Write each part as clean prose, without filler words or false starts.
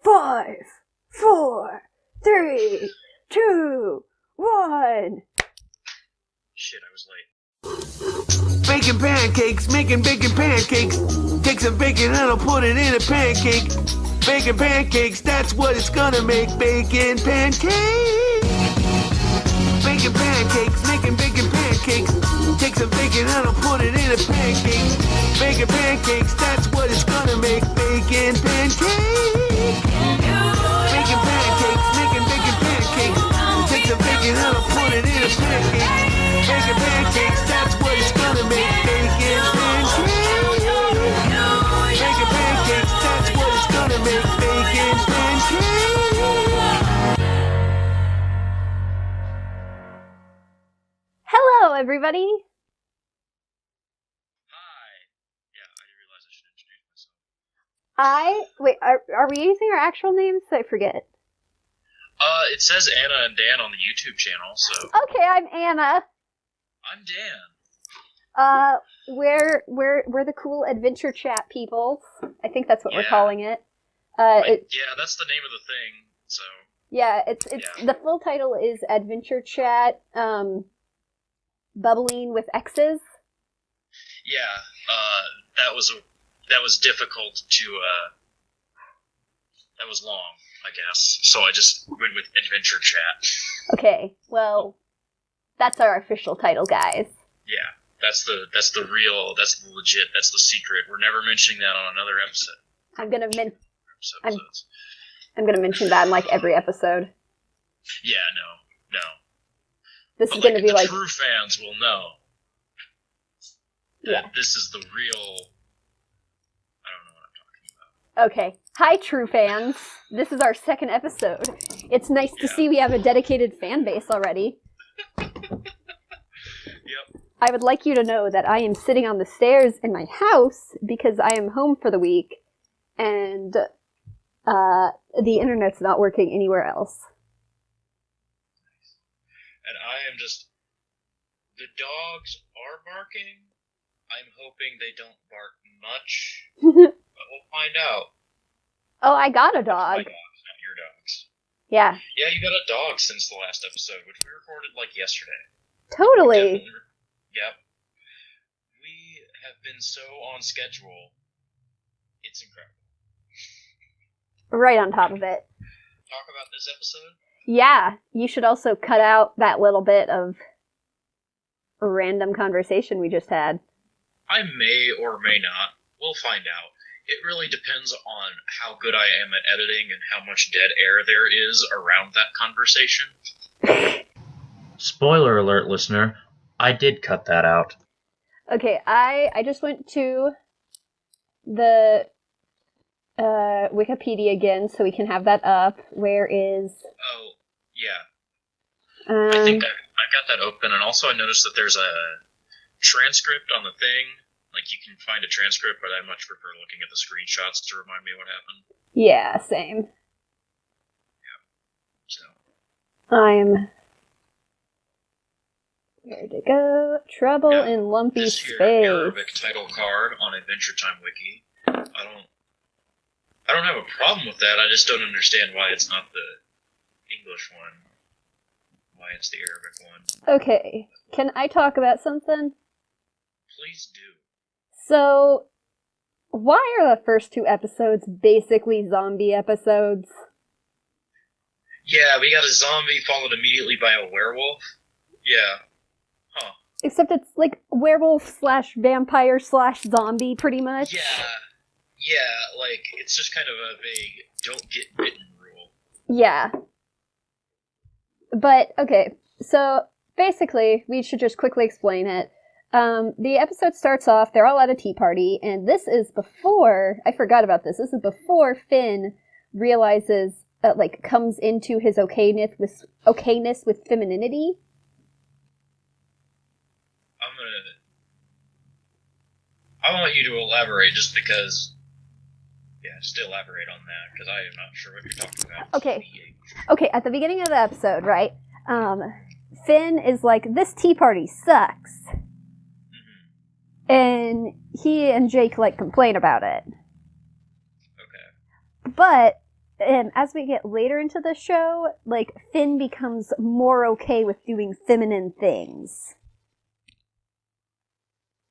5, 4, 3, 2, 1. Shit, I was late. Baking pancakes, making bacon pancakes. Take some bacon and I'll put it in a pancake. Bacon pancakes, that's what it's gonna make. Bacon pancakes. Bacon pancakes, making bacon pancakes. Take some bacon and I'll put it in a pancake. Bacon pancakes, that's what it's gonna make. Bacon pancakes. Bacon pancakes, making bacon pancakes. Take some bacon and I'll put it in a pancake. Bacon pancakes, that's what it's gonna make. Bacon pancakes. Bacon pancakes, that's what it's gonna make. Bacon pancakes. Hello, everybody. Hi. Yeah, I didn't realize I should introduce myself. Are we using our actual names? I forget. It says Anna and Dan on the YouTube channel, so Okay, I'm Anna. I'm Dan. We're the cool adventure chat people. I think that's what we're Yeah. calling it. Yeah, that's the name of the thing, so It's Yeah. The full title is Adventure Chat, Bubbling with X's. yeah, that was difficult to, that was long, I guess, so I just went with Adventure Chat. Okay, well, that's our official title, guys. Yeah, that's the real, that's the legit, that's the secret. We're never mentioning that on another episode. I'm gonna Episodes. I'm gonna mention that in like every episode. Yeah, no. This But is gonna be the like true fans will know that Yeah. this is the real. I don't know what I'm talking about. Okay. Hi, true fans. This is our second episode. It's nice to Yeah. see we have a dedicated fan base already. Yep. I would like you to know that I am sitting on the stairs in my house because I am home for the week, and the internet's not working anywhere else. And I am just. The dogs are barking. I'm hoping they don't bark much, but we'll find out. Oh, I got a My dog. dogs, not your dogs. Yeah, Yeah, you got a dog since the last episode, which we recorded like yesterday. totally. Yep. We have been so on schedule. It's incredible. Right on top of it. Talk about this episode? Yeah, you should also cut out that little bit of random conversation we just had. I may or may not. We'll find out. It really depends on how good I am at editing and how much dead air there is around that conversation. Spoiler alert, listener. I did cut that out. Okay, I just went to the Wikipedia again so we can have that up. Where is... Oh, yeah. I think I've got that open, and also I noticed that there's a transcript on the thing. Like, you can find a transcript, but I much prefer looking at the screenshots to remind me what happened. Yeah, same. So, I'm... Where to go? Trouble Yeah, in lumpy this here space. Arabic title card on Adventure Time Wiki. I don't have a problem with that. I just don't understand why it's not the English one. Why it's the Arabic one. Okay, can I talk about something? Please do. So, why are the first two episodes basically zombie episodes? Yeah, we got a zombie followed immediately by a werewolf. Yeah. Huh. Except it's like werewolf/vampire/zombie, pretty much. Yeah, like, it's just kind of a vague don't get bitten rule. Yeah. But, okay, so basically, we should just quickly explain it. The episode starts off, they're all at a tea party, and this is before, I forgot about this, this is before Finn realizes, comes into his okayness with femininity. I want you to elaborate just because, just elaborate on that, because I am not sure what you're talking about. Okay, at the beginning of the episode, right, Finn is like, this tea party sucks. And he and Jake, complain about it. Okay. But as we get later into the show, like, Finn becomes more okay with doing feminine things.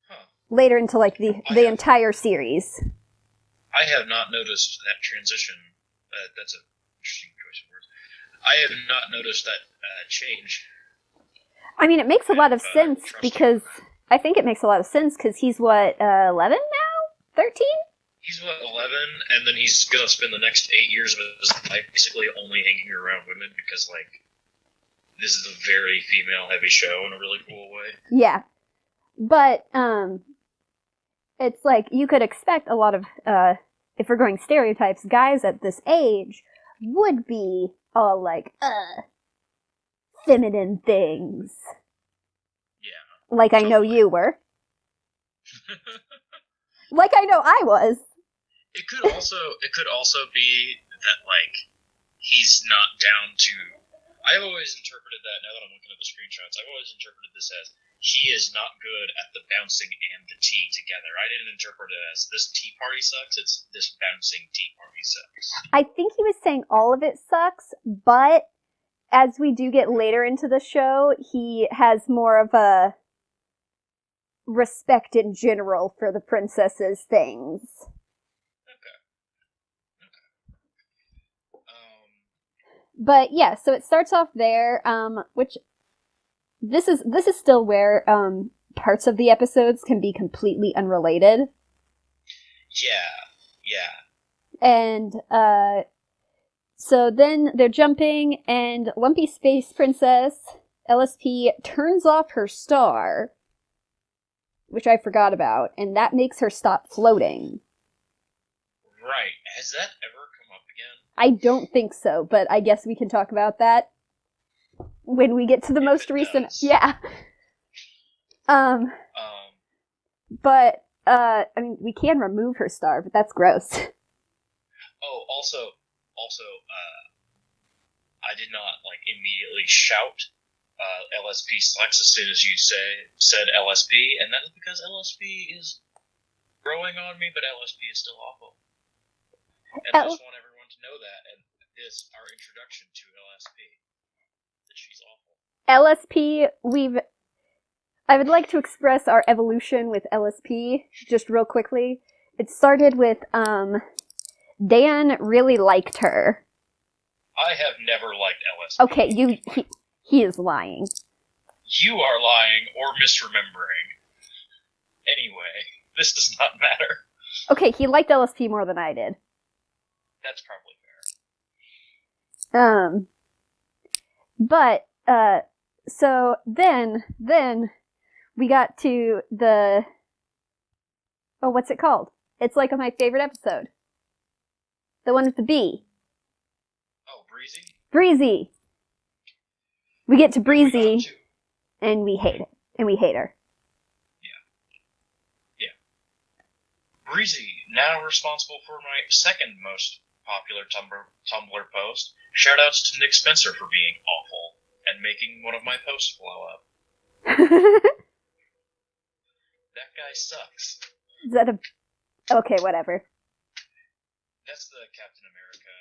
Huh. Later into, like, the entire series. I have not noticed that transition. That's an interesting choice of words. I have not noticed that change. I mean, it makes a lot of sense because... I think it makes a lot of sense because he's, 11 now? 13? He's, 11, and then he's going to spend the next 8 years of his life basically only hanging around women because, like, this is a very female-heavy show in a really cool way. Yeah. But, it's like, you could expect a lot of, if we're going stereotypes, guys at this age would be all like, feminine things. Yeah. Like I know you were. Like I know I was. It could also be that, like, he's not down to... I've always interpreted that, now that I'm looking at the screenshots, I've always interpreted this as he is not good at the bouncing and the tea together. I didn't interpret it as this tea party sucks, it's this bouncing tea party sucks. I think he was saying all of it sucks, but as we do get later into the show, he has more of a respect in general for the princess's things. But yeah, so it starts off there, which this is still where parts of the episodes can be completely unrelated. Yeah. And so then they're jumping, and Lumpy Space Princess LSP turns off her star, which I forgot about, and that makes her stop floating. Right. Has that ever come up again? I don't think so, but I guess we can talk about that when we get to the most recent. Does. Yeah. But I mean, we can remove her star, but that's gross. Oh, also, I did not like immediately shout LSP sucks as soon as you said LSP, and that is because LSP is growing on me, but LSP is still awful. And I just want everyone to know that, and this our introduction to LSP, that she's awful. LSP, I would like to express our evolution with LSP just real quickly. It started with Dan really liked her. I have never liked LSP. Okay, he is lying. You are lying or misremembering. Anyway, this does not matter. Okay, he liked LSP more than I did. That's probably fair. But, so then we got to the, what's it called? It's like my favorite episode. The one with the bee. Oh, Breezy? Breezy! We get to Breezy, and we hate it. And we hate her. Yeah. Breezy, now responsible for my second most popular Tumblr post. Shoutouts to Nick Spencer for being awful and making one of my posts blow up. That guy sucks. Is that a... Okay, whatever. That's the Captain America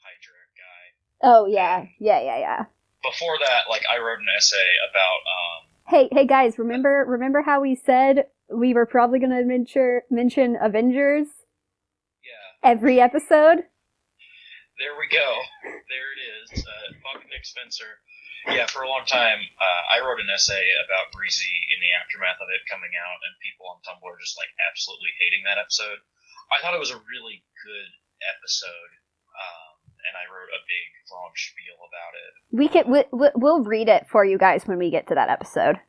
Hydra guy. Oh, yeah. Yeah. Before that, like, I wrote an essay about, Hey guys, remember how we said we were probably gonna mention Avengers? Yeah. Every episode? There we go. There it is. Fuck Nick Spencer. Yeah, for a long time, I wrote an essay about Breezy in the aftermath of it coming out, and people on Tumblr just, like, absolutely hating that episode. I thought it was a really good episode, and I wrote a big, long spiel about it. We'll read it for you guys when we get to that episode.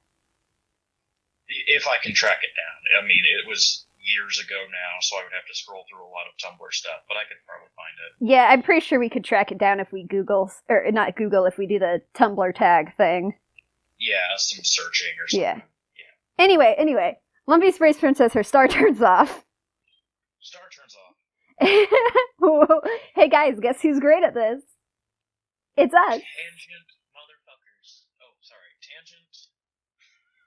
If I can track it down. I mean, it was years ago now, so I would have to scroll through a lot of Tumblr stuff, but I could probably find it. Yeah, I'm pretty sure we could track it down if we if we do the Tumblr tag thing. Yeah, some searching or something. Yeah. Anyway, Lumpy Space Princess, her star turns off. Star turns off. Hey guys, guess who's great at this? It's us. Tangent motherfuckers. Oh, sorry, tangent?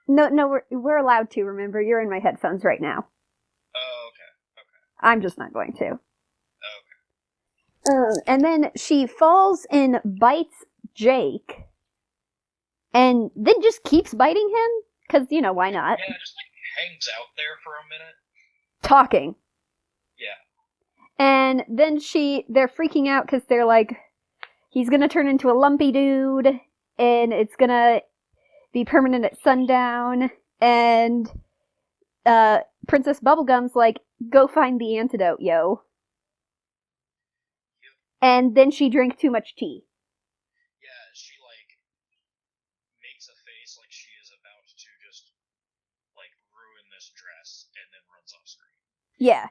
No, we're allowed to, remember? You're in my headphones right now. Oh, okay. I'm just not going to. Okay. And then she falls and bites Jake, and then just keeps biting him, because, why not? Yeah, just hangs out there for a minute. Talking. Yeah. And then they're freaking out because they're like, he's gonna turn into a lumpy dude, and it's gonna be permanent at sundown, and Princess Bubblegum's like, go find the antidote, yo. Yep. And then she drank too much tea. Yeah, she, makes a face like she is about to just, ruin this dress, and then runs off screen. Yeah.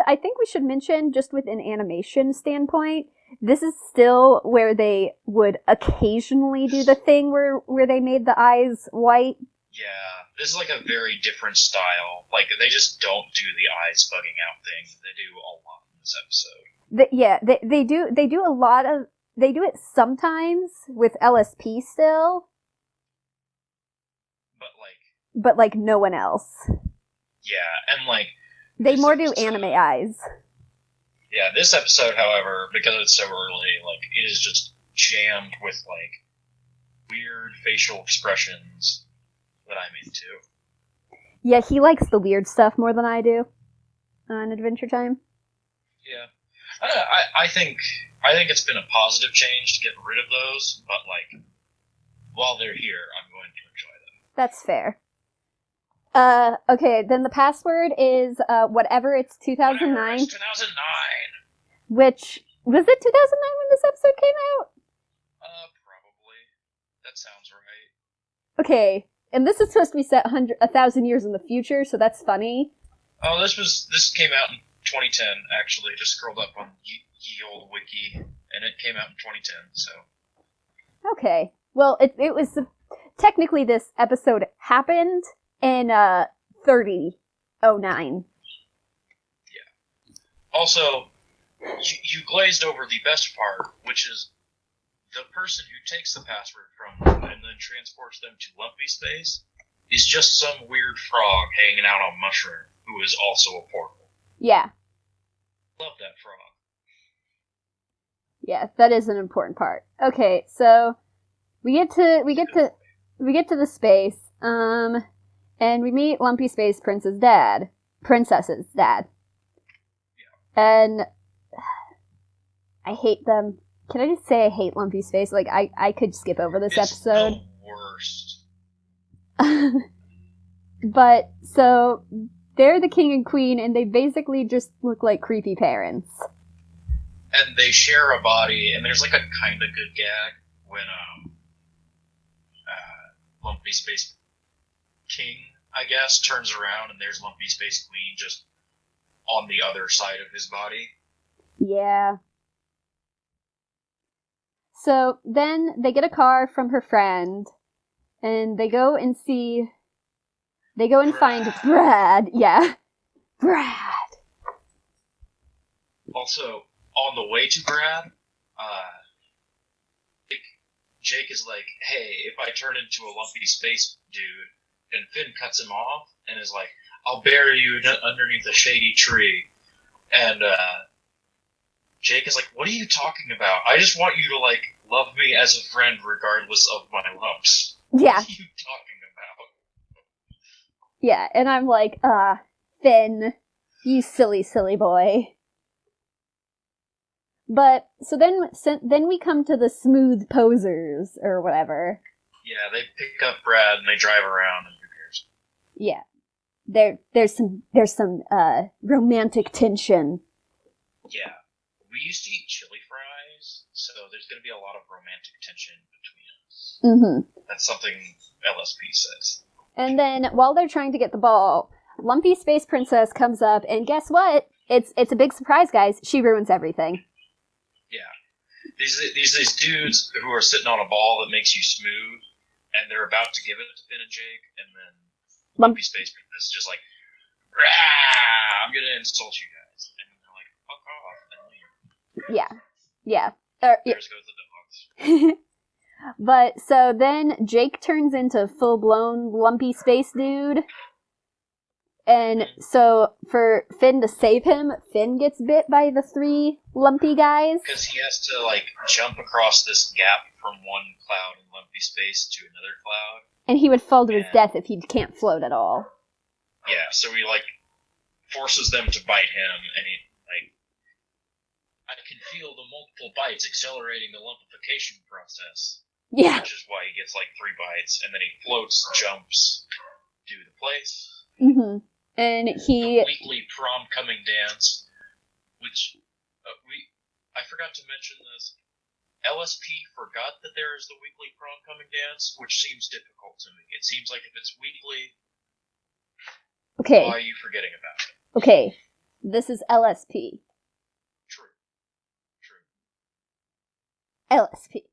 I think we should mention, just with an animation standpoint, this is still where they would occasionally do the thing where they made the eyes white. Yeah, this is a very different style. They just don't do the eyes bugging out thing. They do a lot in this episode. They do a lot of, they do it sometimes with LSP still. But no one else. Yeah, and they more do anime eyes. Yeah, this episode, however, because it's so early, it is just jammed with, weird facial expressions that I'm into. Yeah, he likes the weird stuff more than I do on Adventure Time. Yeah. I think it's been a positive change to get rid of those, but, while they're here, I'm going to enjoy them. That's fair. Okay, then the password is, whatever, it's 2009. Whatever, it's 2009. Which, was it 2009 when this episode came out? Probably. That sounds right. Okay, and this is supposed to be set 1,000 years in the future, so that's funny. Oh, this came out in 2010, actually. Just scrolled up on ye old wiki, and it came out in 2010, so. Okay. Well, it was, technically this episode happened in 3009. Yeah. Also, you glazed over the best part, which is the person who takes the password from them and then transports them to Lumpy Space is just some weird frog hanging out on Mushroom, who is also a portal. Yeah. Love that frog. Yeah, that is an important part. Okay, so we get to the space, and we meet Lumpy Space Princess's dad. Yeah. And I hate them. Can I just say I hate Lumpy Space? I could skip over this episode. The worst. But, so, they're the king and queen, and they basically just look like creepy parents. And they share a body, and there's a kinda good gag when, Lumpy Space King, I guess, turns around and there's Lumpy Space Queen just on the other side of his body. Yeah. So then they get a car from her friend, and they go and find Brad. Yeah. Brad. Also, on the way to Brad, Jake is like, hey, if I turn into a Lumpy Space dude, and Finn cuts him off, and is like, I'll bury you underneath a shady tree. And, Jake is like, what are you talking about? I just want you to, love me as a friend regardless of my lumps. Yeah. What are you talking about? Yeah, and I'm like, Finn, you silly, silly boy. But, so then we come to the smooth posers, or whatever. Yeah, they pick up Brad and they drive around, and who cares? Yeah. There's some romantic tension. Yeah. We used to eat chili fries, so there's going to be a lot of romantic tension between us. Mm-hmm. That's something LSP says. And then, while they're trying to get the ball, Lumpy Space Princess comes up, and guess what? It's a big surprise, guys. She ruins everything. Yeah. These dudes who are sitting on a ball that makes you smooth, and they're about to give it to Finn and Jake, and then Lumpy Space Princess is just like, Rah! I'm going to insult you guys. And they're like, fuck off, and leave. Yeah. There's goes the dogs. But, so then Jake turns into full-blown Lumpy Space dude. And so for Finn to save him, Finn gets bit by the 3 lumpy guys. Because he has to, like, jump across this gap from one cloud in lumpy space to another cloud. And he would fall to his death if he can't float at all. Yeah, so he, like, forces them to bite him, and he, like, I can feel the multiple bites accelerating the lumpification process. Yeah. Which is why he gets, like, 3 bites, and then he floats, jumps to the place. Mm-hmm. And the weekly prom coming dance, which I forgot to mention this. LSP forgot that there is the weekly prom coming dance, which seems difficult to me. It seems like if it's weekly, why are you forgetting about it? Okay, this is LSP. True. LSP.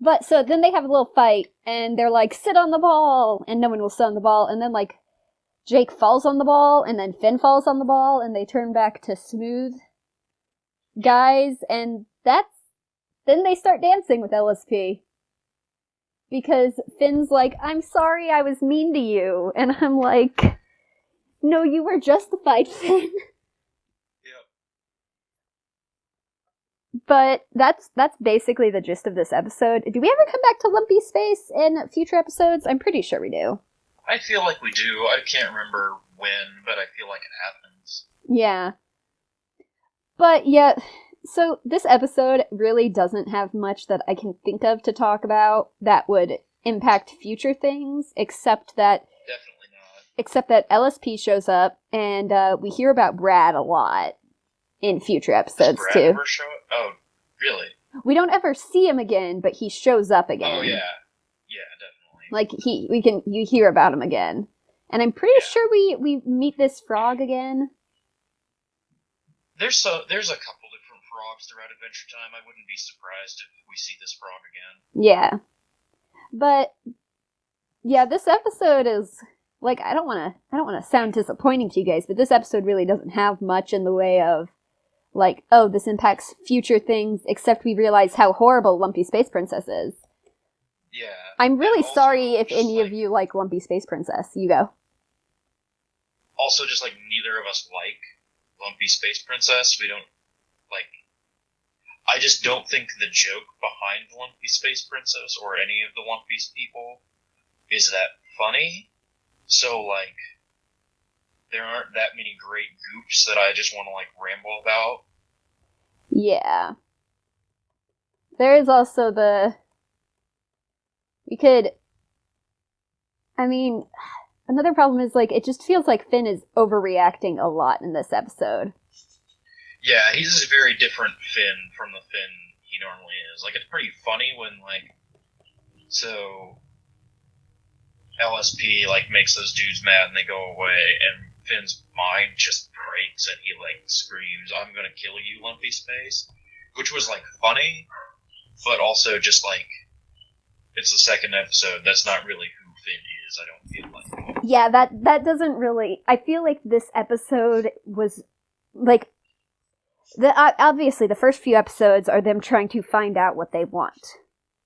But so then they have a little fight, and they're like, sit on the ball, and no one will sit on the ball, and then like Jake falls on the ball, and then Finn falls on the ball, and they turn back to smooth guys, and then they start dancing with LSP. Because Finn's like, I'm sorry I was mean to you, and I'm like, no, you were justified, Finn. Yep. But that's basically the gist of this episode. Do we ever come back to Lumpy Space in future episodes? I'm pretty sure we do. I feel like we do. I can't remember when, but I feel like it happens. Yeah. But yeah, so this episode really doesn't have much that I can think of to talk about that would impact future things, except that Definitely not. Except that LSP shows up, and we hear about Brad a lot in future episodes Does Brad too. ever show up? Oh, really? We don't ever see him again, but he shows up again. Oh yeah, definitely. Like you hear about him again, and I'm pretty sure we meet this frog again. There's a couple different frogs throughout Adventure Time. I wouldn't be surprised if we see this frog again. Yeah, but yeah, this episode is like I don't want to sound disappointing to you guys, but this episode really doesn't have much in the way of like, oh, this impacts future things, except we realize how horrible Lumpy Space Princess is. Yeah. I'm really also, sorry if any of you like Lumpy Space Princess. You go. Also, just like neither of us like Lumpy Space Princess. We don't like. I just don't think the joke behind Lumpy Space Princess or any of the Lumpy people is that funny. So like, there aren't that many great goofs that I just want to like ramble about. Yeah. There is also another problem is, like, it just feels like Finn is overreacting a lot in this episode. Yeah, he's a very different Finn from the Finn he normally is. Like, it's pretty funny when, like, so LSP, like, makes those dudes mad and they go away, and Finn's mind just breaks and he, like, screams, I'm gonna kill you, Lumpy Space. Which was, like, funny, but also just, like, it's the second episode. That's not really who Finn is, I don't feel like. Yeah, that doesn't really... I feel like this episode was, like... obviously, the first few episodes are them trying to find out what they want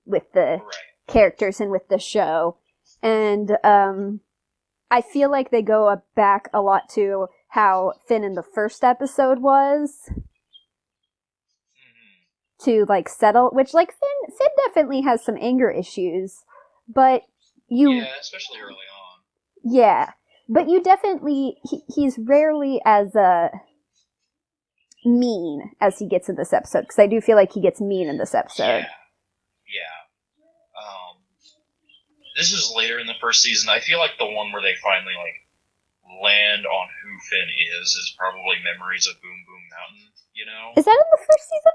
with the characters and with the show. And, I feel like they go back a lot to how Finn in the first episode was. To, like, settle... Which, like, Finn definitely has some anger issues. But Yeah, especially early on. Yeah. But you definitely... He's rarely as, mean as he gets in this episode, because I do feel like he gets mean in this episode. Yeah. This is later in the first season. I feel like the one where they finally like land on who Finn is probably Memories of Boom Boom Mountain. You know? Is that in the first season?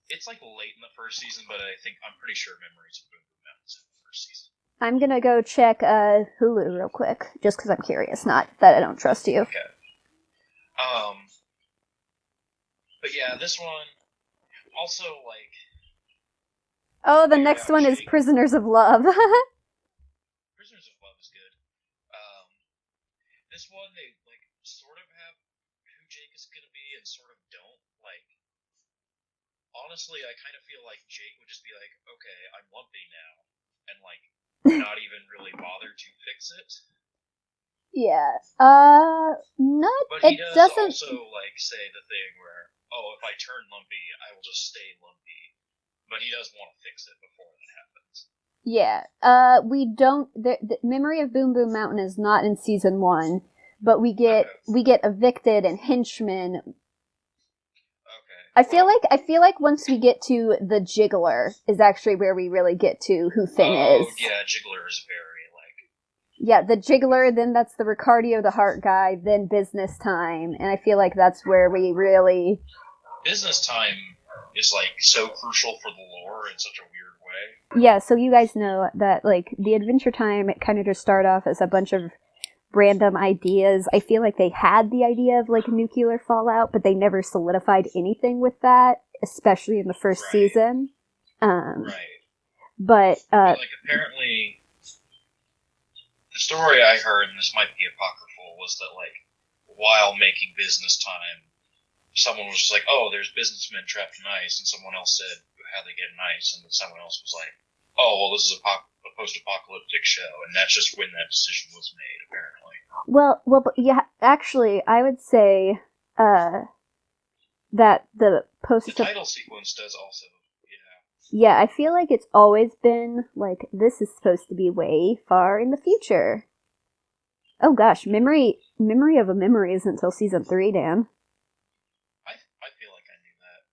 It's like late in the first season, but I'm pretty sure Memories of Boom Boom Mountain is in the first season. I'm gonna go check Hulu real quick, just because I'm curious. Not that I don't trust you. Okay. But yeah, this one also like. Oh, the next one is Prisoners of Love. Prisoners of Love is good. This one they like sort of have who Jake is gonna be and sort of don't. Like, honestly, I kind of feel like Jake would just be like, "Okay, I'm lumpy now," and like not even really bother to fix it. Yeah. Not. But he It does doesn't. also, like, say the thing where, oh, if I turn lumpy, I will just stay lumpy. But he does want to fix it before that happens. Yeah. We don't. The Memory of Boom Boom Mountain is not in season 1, but we get evicted and henchmen. Okay. I feel like once we get to the Jiggler is actually where we really get to who Finn is. Oh yeah, Jiggler is very like. Yeah, the Jiggler. Then that's the Ricardio the Heart guy. Then Business Time, and I feel like that's where we really. Business Time is like so crucial for the lore in such a weird way. Yeah, so you guys know that like the Adventure Time, it kind of just started off as a bunch of random ideas. I feel like they had the idea of like nuclear fallout, but they never solidified anything with that, especially in the first season. Right. But like apparently, the story I heard, and this might be apocryphal, was that like while making Business Time, someone was just like, "Oh, there's businessmen trapped in ice," and someone else said, "How they get in ice?" And then someone else was like, "Oh, well, this is a post-apocalyptic show," and that's just when that decision was made, apparently. Well, but yeah, actually, I would say that the title sequence does also, yeah, I feel like it's always been like this is supposed to be way far in the future. Oh gosh, Memory of a Memory isn't until season 3, Dan. I feel like I knew that.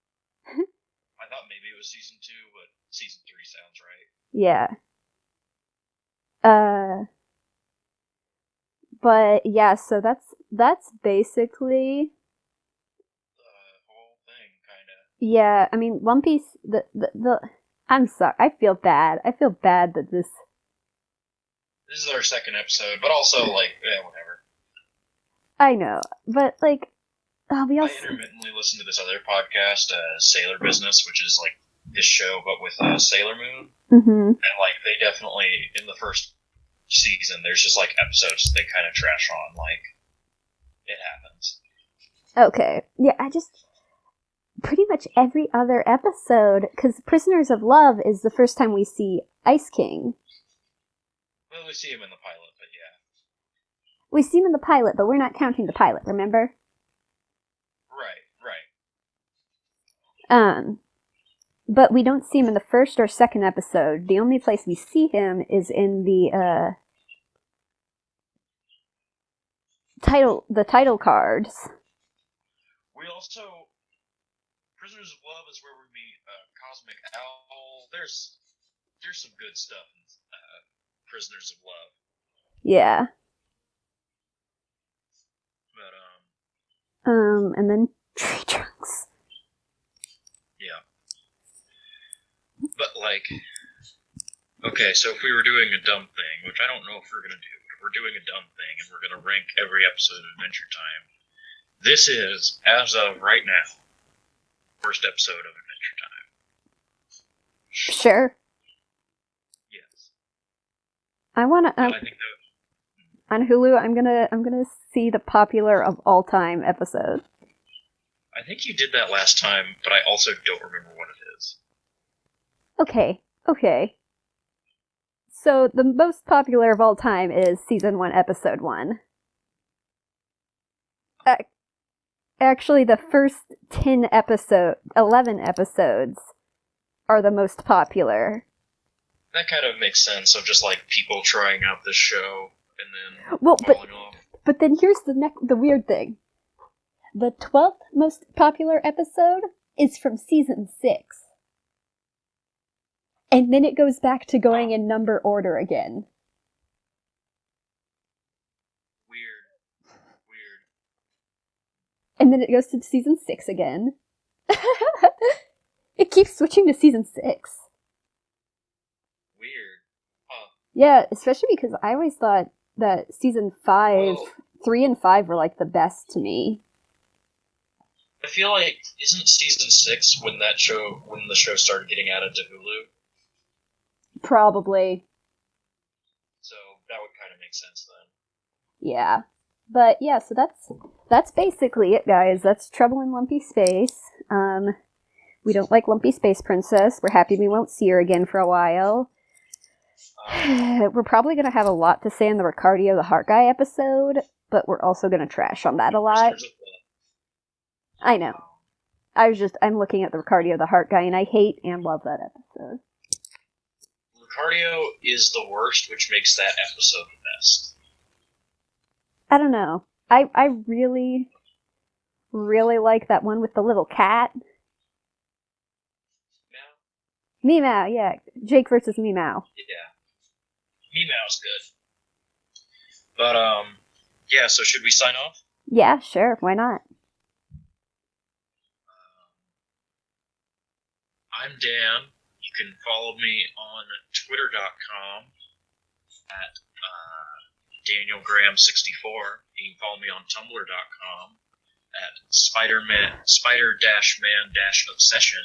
I thought maybe it was season 2, but season 3 sounds right. Yeah. But yeah, so that's basically the whole thing, kind of. Yeah, I mean, Lumpy's the I'm sorry, I feel bad. I feel bad that this is our second episode, but also like, whatever. I know, but like, we also I intermittently listen to this other podcast, Sailor Business, which is like this show but with Sailor Moon, and like they definitely in the first season there's just like episodes that they kind of trash on, like it happens. Okay, yeah, I just pretty much every other episode, because Prisoners of Love is the first time we see Ice King. Well, we see him in the pilot, but yeah. We see him in the pilot, but we're not counting the pilot, remember? Right. But we don't see him in the first or second episode. The only place we see him is in the title cards. We also Prisoners of Love is where we meet Cosmic Owl. There's some good stuff in Prisoners of Love. Yeah. But and then Tree Trunks. Yeah. But like, okay, so if we were doing a dumb thing, which I don't know if we're gonna do, if we're doing a dumb thing and we're gonna rank every episode of Adventure Time, this is, as of right now, first episode of Adventure Time. Sure. Yes. I wanna. I think that on Hulu, I'm gonna see the popular of all time episode. I think you did that last time, but I also don't remember what it is. Okay. So the most popular of all time is season 1, episode 1. Actually, the first 11 episodes are the most popular. That kind of makes sense of just like people trying out this show and then falling off. But then here's the weird thing. The 12th most popular episode is from season 6. And then it goes back to going in number order again. Weird. And then it goes to season 6 again. It keeps switching to season 6. Weird. Huh. Yeah, especially because I always thought that season 5, 3 and 5 were like the best to me. I feel like, isn't season 6 when the show started getting added to Hulu? Probably. So that would kind of make sense then. Yeah. But yeah, so that's basically it, guys. That's Trouble in Lumpy Space. We don't like Lumpy Space Princess. We're happy we won't see her again for a while. We're probably going to have a lot to say in the Ricardio the Heart Guy episode, but we're also going to trash on that a lot. I know. I'm looking at the Ricardio the Heart Guy, and I hate and love that episode. Ricardio is the worst, which makes that episode the best. I don't know. I really, really like that one with the little cat. Meow, yeah. Jake versus Meow. Yeah. Meow's good. But, yeah, so should we sign off? Yeah, sure. Why not? I'm Dan. You can follow me on twitter.com at DanielGraham64. You can follow me on tumblr.com at spider-man-obsession.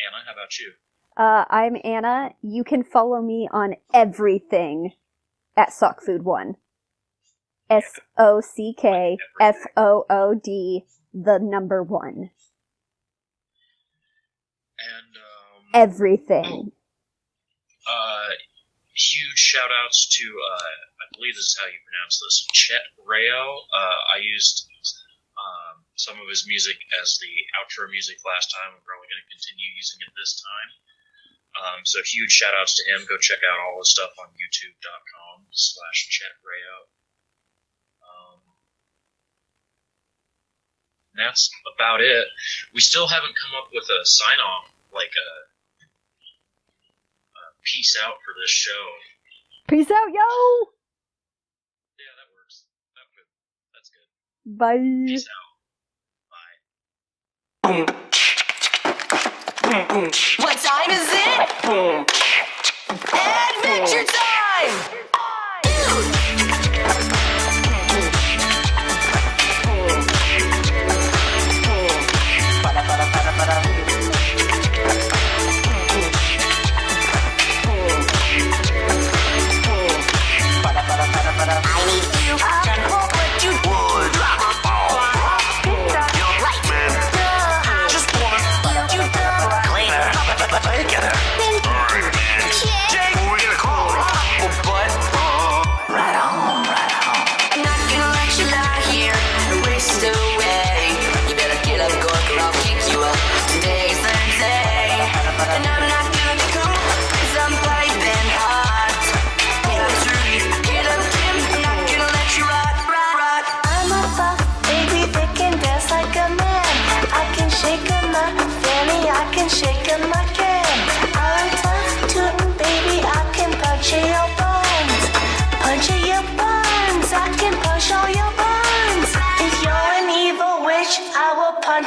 Anna, how about you? I'm Anna. You can follow me on everything at Sockfood1. SOCKFOOD, the number 1. And, everything. Huge shout outs to, I believe this is how you pronounce this, Chet Rayo. I used some of his music as the outro music last time. I'm probably going to continue using it this time. So huge shout outs to him. Go check out all his stuff on youtube.com/Chet Rayo. And that's about it. We still haven't come up with a sign off, like a peace out for this show. Peace out, yo! Yeah, that works. That's good. Bye. Peace out. Bye. What time is it? Adventure time!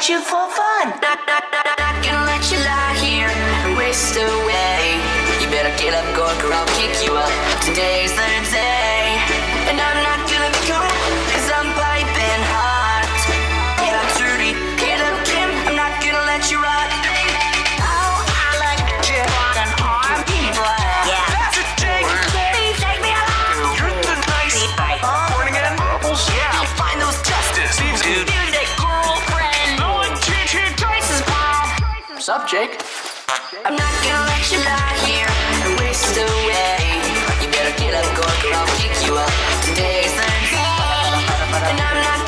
You for fun. Not gonna let you lie here and waste away. You better get up, go, or I'll kick you up. Today's the day, and I'm not gonna be cool, cause I'm piping hot. Get up, Trudy, get up, Kim, I'm not gonna let you rot. Oh, I like Jim and I'm black. Yeah, that's a Jake. Please take me along. You're the nice morning and bubbles. Yeah, you'll find those justice. Seems good. What's up, Jake? I'm not gonna let you lie here and waste away. You better get up, go, or I'll kick you up. Today's the day, and I'm not